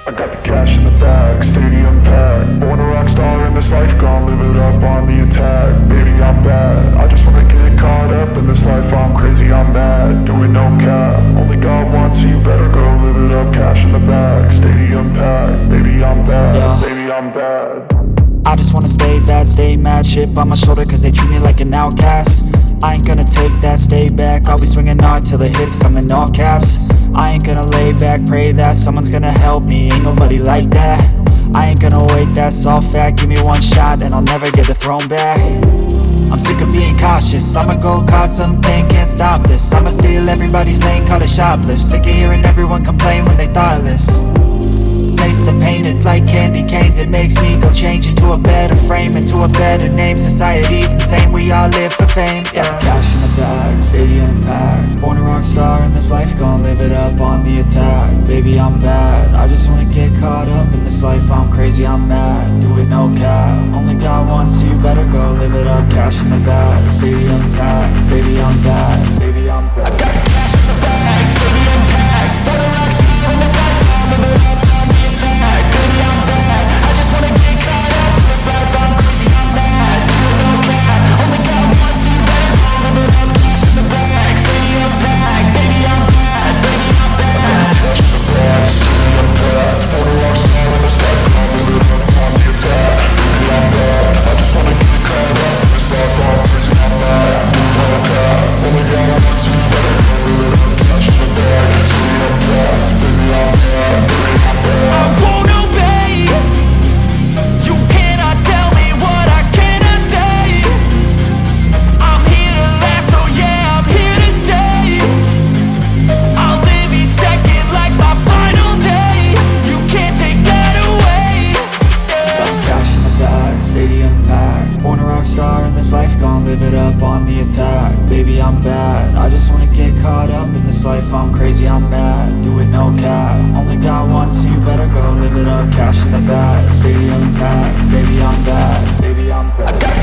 I got the cash in the bag, stadium packed. Born a rock star in this life, gon' live it up on the attack. Baby, I'm bad, I just wanna get caught up in this life. I'm crazy, I'm mad, doing no cap. Only God wants, so you better go live it up. Cash in the bag, stadium packed. Baby, I'm bad, Yeah. baby, I'm bad. I just wanna stay bad, stay mad. Chip on my shoulder cause they treat me like an outcast. I ain't gonna take that, stay back. I'll be swinging hard till the hits come in all caps. I ain't gonna lay back, pray that someone's gonna help me. Ain't nobody like that. I ain't gonna wait, that's all fact. Give me one shot and I'll never get the throne back. I'm sick of being cautious, I'ma go cause some pain, can't stop this. I'ma steal everybody's lane, call it shoplift. Sick of hearing everyone complain when they thoughtless. Taste the pain, it's like candy canes. It makes me go change into a better frame, into a better name. Society's insane, we all live for fame, yeah. Cash in the bag, stadium packed. Born a rock star in this life, gon' live it up on the attack. Baby, I'm bad, I just wanna get caught up in this life. I'm crazy, I'm mad, do it no cap. Only God wants, so you better go live it up. Cash in the bag, stadium packed. Baby, I'm bad, baby, I'm bad. I got the cash in the bag, stadium packed. Born a rock star in this life, gon' live it up on the attack. Baby, I'm bad, I just wanna get caught up in this life. I'm crazy, I'm mad, do it no cap. Only God wants, so you better go live it up. Cash in the bag, stadium packed. Baby, I'm bad, baby, I'm bad. Cash in the bag, stadium packed. Born a rock star in this life, gon' live it up on the attack. Baby, I'm bad, I just wanna get caught up in this life. I'm crazy, I'm mad, do it no cap. Only God wants, so you better go live it up. Cash in the bag, stadium packed. Baby, I'm bad, baby, I'm bad. I won't obey. You cannot tell me what I cannot say. I'm here to last, so yeah, I'm here to stay. I'll live each second like my final day. You can't take that away, yeah. Cash in the bag, stadium packed. Born a rock star in this life, gon' live it up on the attack. Baby, I'm bad, I just wanna get caught up in this life. I'm crazy, I'm mad, do it no cap. Only God wants, so you better go live it up. Cash in the bag, stadium packed. Baby, I'm bad, baby, I'm bad.